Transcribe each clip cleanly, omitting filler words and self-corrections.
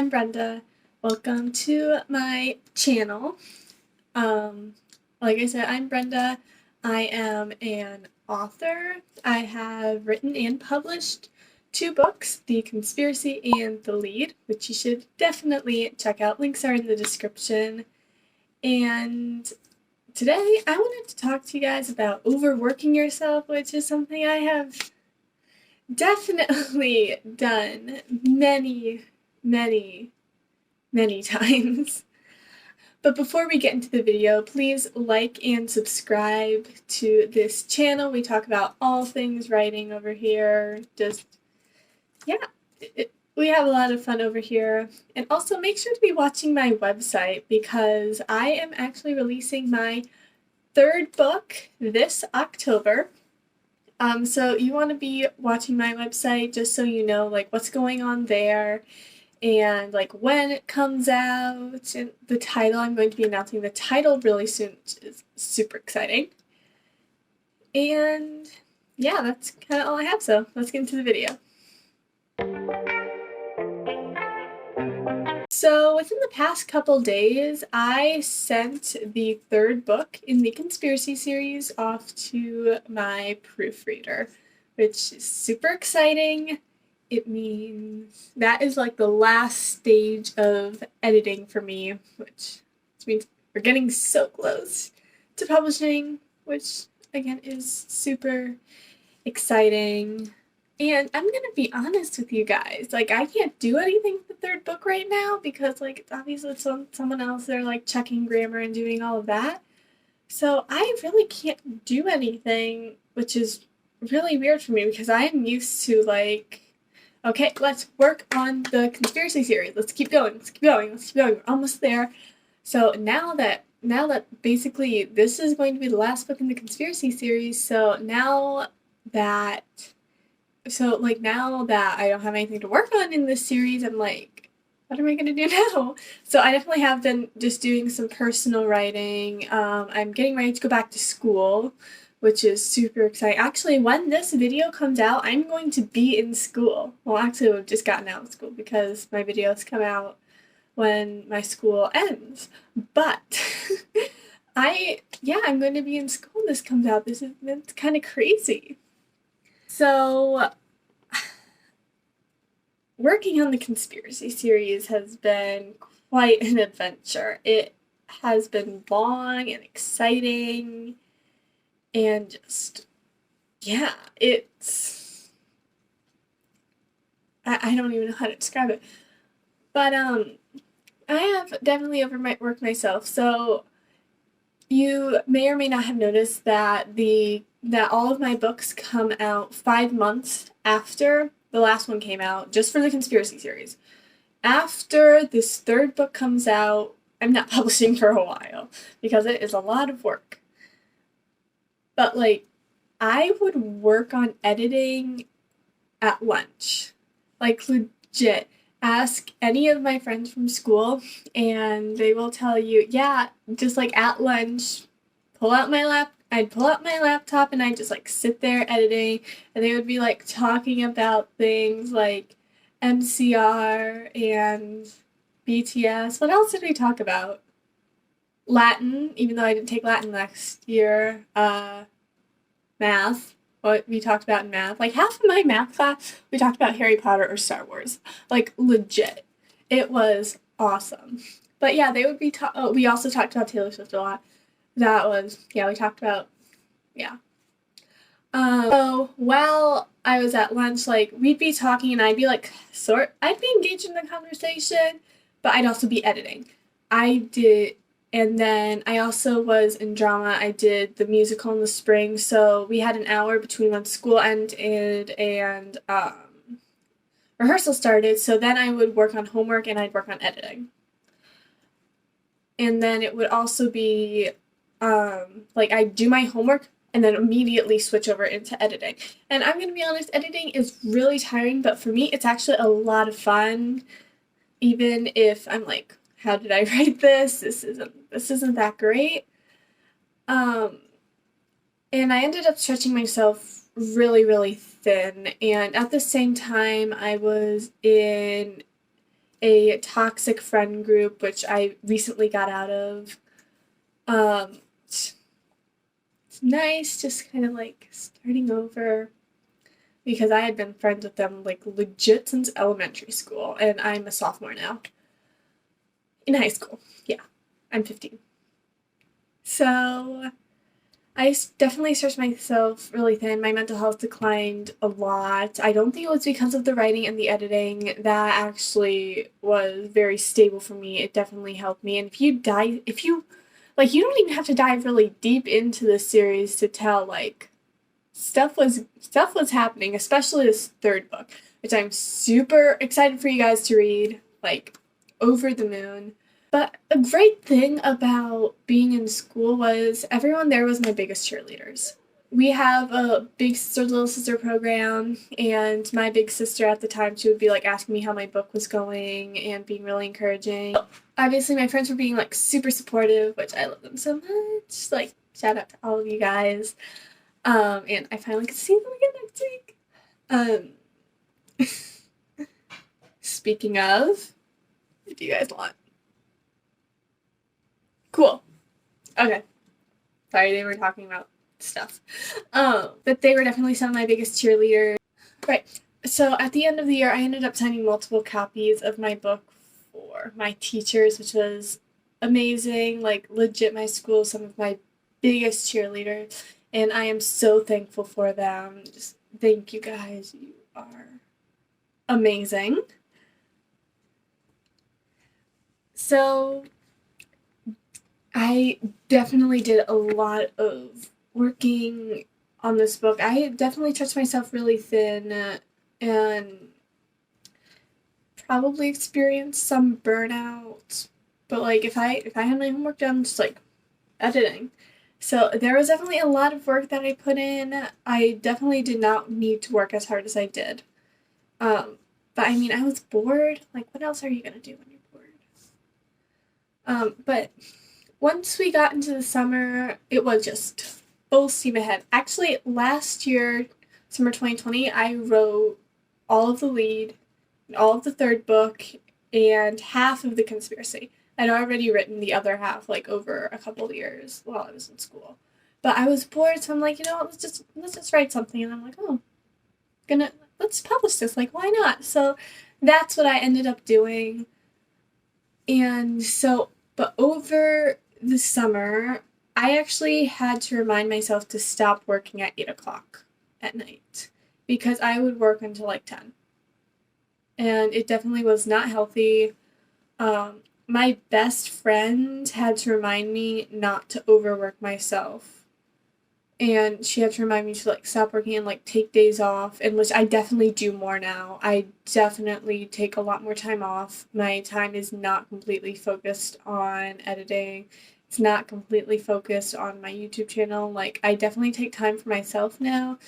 I'm Brenda. Welcome to my channel. Like I said, I'm Brenda. I am an author. I have written and published 2 books, The Conspiracy and The Lead, which you should definitely check out. Links are in the description. And today I wanted to talk to you guys about overworking yourself, which is something I have definitely done many times. But before we get into the video, please like and subscribe to this channel. We talk about all things writing over here. We have a lot of fun over here. And also make sure to be watching my website because I am actually releasing my 3rd book this October. So you want to be watching my website just so you know like what's going on there and like when it comes out and the title. I'm going to be announcing the title really soon, which is super exciting. And yeah, that's kind of all I have, so let's get into the video. So within the past couple days, I sent the 3rd book in the conspiracy series off to my proofreader, which is super exciting. It means that is like the last stage of editing for me, which means we're getting so close to publishing, which again is super exciting. And I'm gonna be honest with you guys, like I can't do anything with the 3rd book right now because like it's obviously someone else, they're like checking grammar and doing all of that. So I really can't do anything, which is really weird for me because I am used to like, okay, let's work on the conspiracy series. Let's keep going. We're almost there. So now that basically this is going to be the last book in the conspiracy series, now that I don't have anything to work on in this series, I'm like, what am I going to do now? So I definitely have been just doing some personal writing. I'm getting ready to go back to school, which is super exciting. Actually, when this video comes out, I'm going to be in school. Well, actually, we've just gotten out of school because my videos come out when my school ends. But I'm going to be in school when this comes out. That's kind of crazy. So working on the conspiracy series has been quite an adventure. It has been long and exciting. And just, yeah, I don't even know how to describe it. But, I have definitely overworked myself. So, you may or may not have noticed that all of my books come out 5 months after the last one came out, just for the conspiracy series. After this 3rd book comes out, I'm not publishing for a while because it is a lot of work. But like, I would work on editing at lunch. Like legit. Ask any of my friends from school and they will tell you, yeah, just like at lunch, I'd pull out my laptop and I'd just like sit there editing and they would be like talking about things like MCR and BTS. What else did we talk about? Latin, even though I didn't take Latin last year. Math, what we talked about in math. Like half of my math class, we talked about Harry Potter or Star Wars. Like legit. It was awesome. But yeah, they would be we also talked about Taylor Swift a lot. We talked about, yeah. So while I was at lunch, like we'd be talking and I'd be like, I'd be engaged in the conversation, but I'd also be editing. And then I also was in drama. I did the musical in the spring, so we had an hour between when school ended and rehearsal started, so then I would work on homework and I'd work on editing. And then it would also be, like I'd do my homework and then immediately switch over into editing. And I'm gonna be honest, editing is really tiring, but for me it's actually a lot of fun, even if I'm like, how did I write this? This isn't that great. And I ended up stretching myself really thin, and at the same time I was in a toxic friend group, which I recently got out of. It's nice, just kind of like starting over, because I had been friends with them like legit since elementary school, and I'm a sophomore now. In high school, yeah. I'm 15. So I definitely stretched myself really thin. My mental health declined a lot. I don't think it was because of the writing and the editing. That actually was very stable for me. It definitely helped me. And you don't even have to dive really deep into this series to tell, like, stuff was happening, especially this third book, which I'm super excited for you guys to read, like, over the moon. But a great thing about being in school was everyone there was my biggest cheerleaders. We have a big sister, little sister program, and my big sister at the time, she would be like asking me how my book was going and being really encouraging. Obviously, my friends were being like super supportive, which I love them so much. Like, shout out to all of you guys. And I finally get to see them again next week. Speaking of, what do you guys want? Cool. Okay. Sorry, they were talking about stuff. But they were definitely some of my biggest cheerleaders. Right. So at the end of the year, I ended up signing multiple copies of my book for my teachers, which was amazing. Like, legit, my school, some of my biggest cheerleaders. And I am so thankful for them. Just thank you guys. You are amazing. So I definitely did a lot of working on this book. I definitely stretched myself really thin and probably experienced some burnout. But like, if I had my homework done, just like editing. So there was definitely a lot of work that I put in. I definitely did not need to work as hard as I did. But I mean, I was bored. Like, what else are you gonna do when you're bored? But once we got into the summer, it was just full steam ahead. Actually, last year, summer 2020, I wrote all of the lead, all of the third book, and half of the conspiracy. I'd already written the other half, like, over a couple of years while I was in school. But I was bored, so I'm like, you know what, let's just write something. And I'm like, let's publish this. Like, why not? So that's what I ended up doing. And so, but over the summer, I actually had to remind myself to stop working at 8 o'clock at night, because I would work until like 10. And it definitely was not healthy. My best friend had to remind me not to overwork myself. And she had to remind me to like stop working and like take days off, and which I definitely do more now. I definitely take a lot more time off. My time is not completely focused on editing. It's not completely focused on my YouTube channel. Like, I definitely take time for myself now.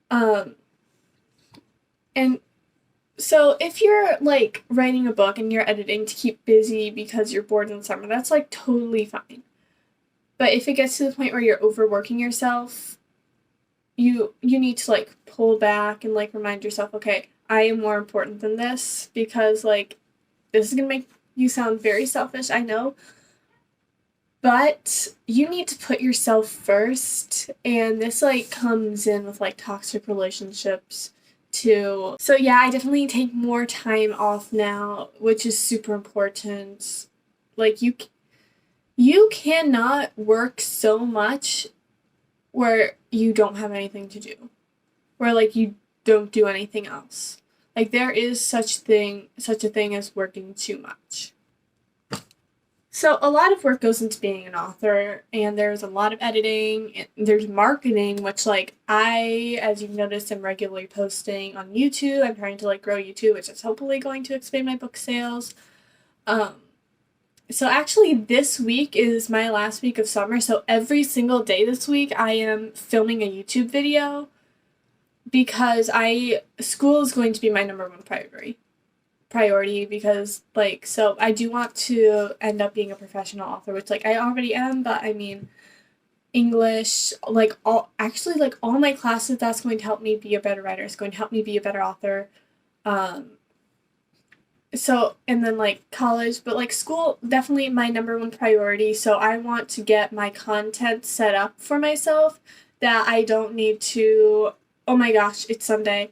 And so if you're like writing a book and you're editing to keep busy because you're bored in the summer, that's like totally fine. But if it gets to the point where you're overworking yourself, you need to like pull back and like remind yourself, okay, I am more important than this, because like this is gonna make you sound very selfish, I know. But you need to put yourself first, and this like comes in with like toxic relationships too. So yeah, I definitely take more time off now, which is super important. Like, you cannot work so much where you don't have anything to do, where like you don't do anything else. Like, there is such a thing as working too much. So a lot of work goes into being an author, and there's a lot of editing, and there's marketing, which like I, as you've noticed, am regularly posting on YouTube. I'm trying to like grow YouTube, which is hopefully going to expand my book sales. So actually this week is my last week of summer, so every single day this week I am filming a YouTube video, because school is going to be my number one priority, because like, so I do want to end up being a professional author, which like I already am, but I mean, English, like all my classes, that's going to help me be a better writer. It's going to help me be a better author. So, and then like college, but like school, definitely my number one priority. So I want to get my content set up for myself that I don't need to, oh my gosh, it's Sunday.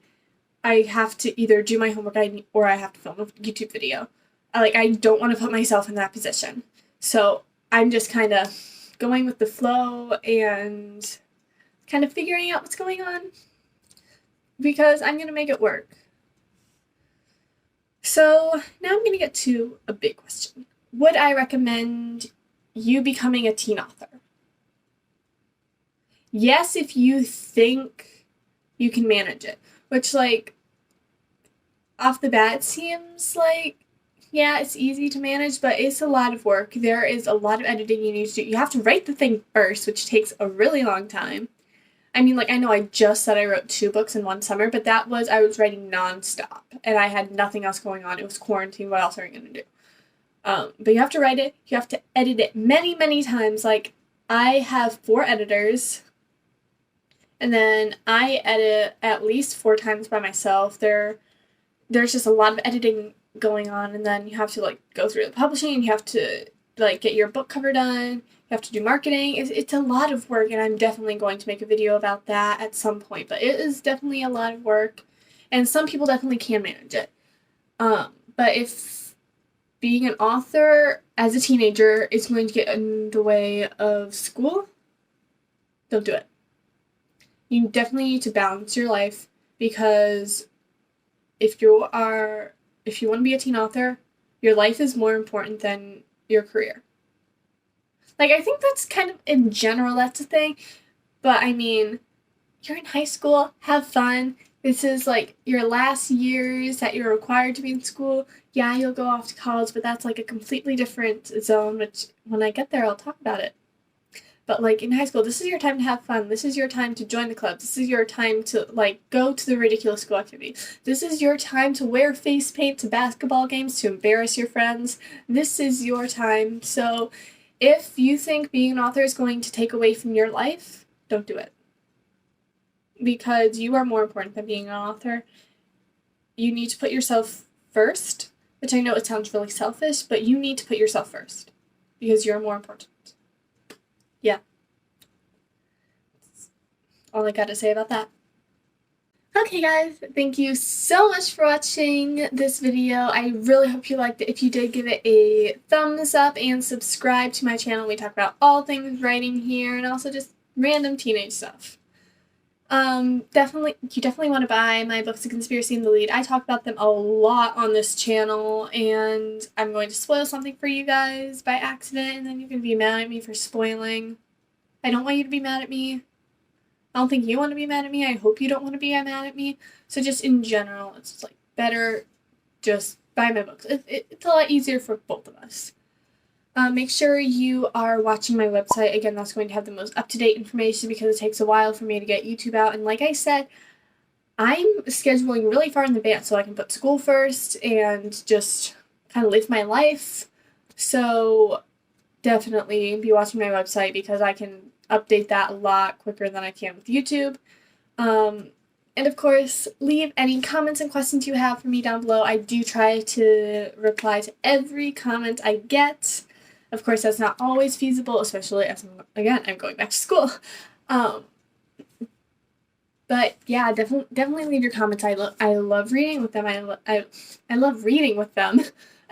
I have to either do my homework or I have to film a YouTube video. I don't want to put myself in that position. So I'm just kind of going with the flow and kind of figuring out what's going on because I'm going to make it work. So now I'm going to get to a big question. Would I recommend you becoming a teen author? Yes, if you think you can manage it, which like off the bat seems like, yeah, it's easy to manage, but it's a lot of work. There is a lot of editing you need to do. You have to write the thing first, which takes a really long time. I mean, like, I know I just said I wrote 2 books in one summer, but I was writing nonstop, and I had nothing else going on. It was quarantine. What else are you going to do? But you have to write it. You have to edit it many, many times. Like, I have 4 editors, and then I edit at least 4 times by myself. There's just a lot of editing going on, and then you have to, like, go through the publishing, and you have to, like, get your book cover done. You have to do marketing. It's a lot of work, and I'm definitely going to make a video about that at some point, but it is definitely a lot of work, and some people definitely can manage it. But if being an author as a teenager is going to get in the way of school, don't do it. You definitely need to balance your life, because if you want to be a teen author, your life is more important than your career. Like, I think that's kind of, in general, that's a thing. But, I mean, you're in high school, have fun. This is, like, your last years that you're required to be in school. Yeah, you'll go off to college, but that's, like, a completely different zone, which, when I get there, I'll talk about it. But, like, in high school, this is your time to have fun. This is your time to join the clubs. This is your time to, like, go to the ridiculous school activity. This is your time to wear face paint to basketball games, to embarrass your friends. This is your time. So if you think being an author is going to take away from your life, don't do it. Because you are more important than being an author. You need to put yourself first, which I know it sounds really selfish, but you need to put yourself first because you're more important. Yeah. That's all I got to say about that. Okay guys, thank you so much for watching this video. I really hope you liked it. If you did, give it a thumbs up and subscribe to my channel. We talk about all things writing here and also just random teenage stuff. You definitely want to buy my books, The Conspiracy and the Lead. I talk about them a lot on this channel, and I'm going to spoil something for you guys by accident, and then you're going to be mad at me for spoiling. I don't want you to be mad at me. I don't think you want to be mad at me. I hope you don't want to be mad at me. So just in general, it's just, like, better just buy my books. It's a lot easier for both of us. Make sure you are watching my website. Again, that's going to have the most up-to-date information because it takes a while for me to get YouTube out. And like I said, I'm scheduling really far in advance so I can put school first and just kind of live my life. So definitely be watching my website because I can update that a lot quicker than I can with YouTube. And of course, leave any comments and questions you have for me down below. I do try to reply to every comment I get. Of course, that's not always feasible, especially as, again, I'm going back to school. But yeah, definitely leave your comments. I love reading with them. I love reading with them.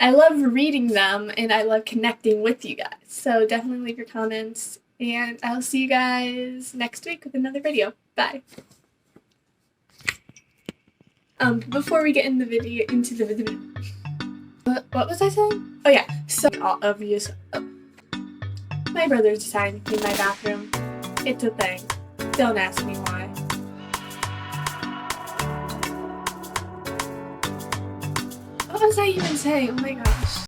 I love reading them, and I love connecting with you guys. So definitely leave your comments, and I'll see you guys next week with another video. Bye. Before we get into the video, what was I saying? Oh yeah, so all of you. My brother's deciding to clean my bathroom. It's a thing. Don't ask me why. What was I even saying? Oh my gosh.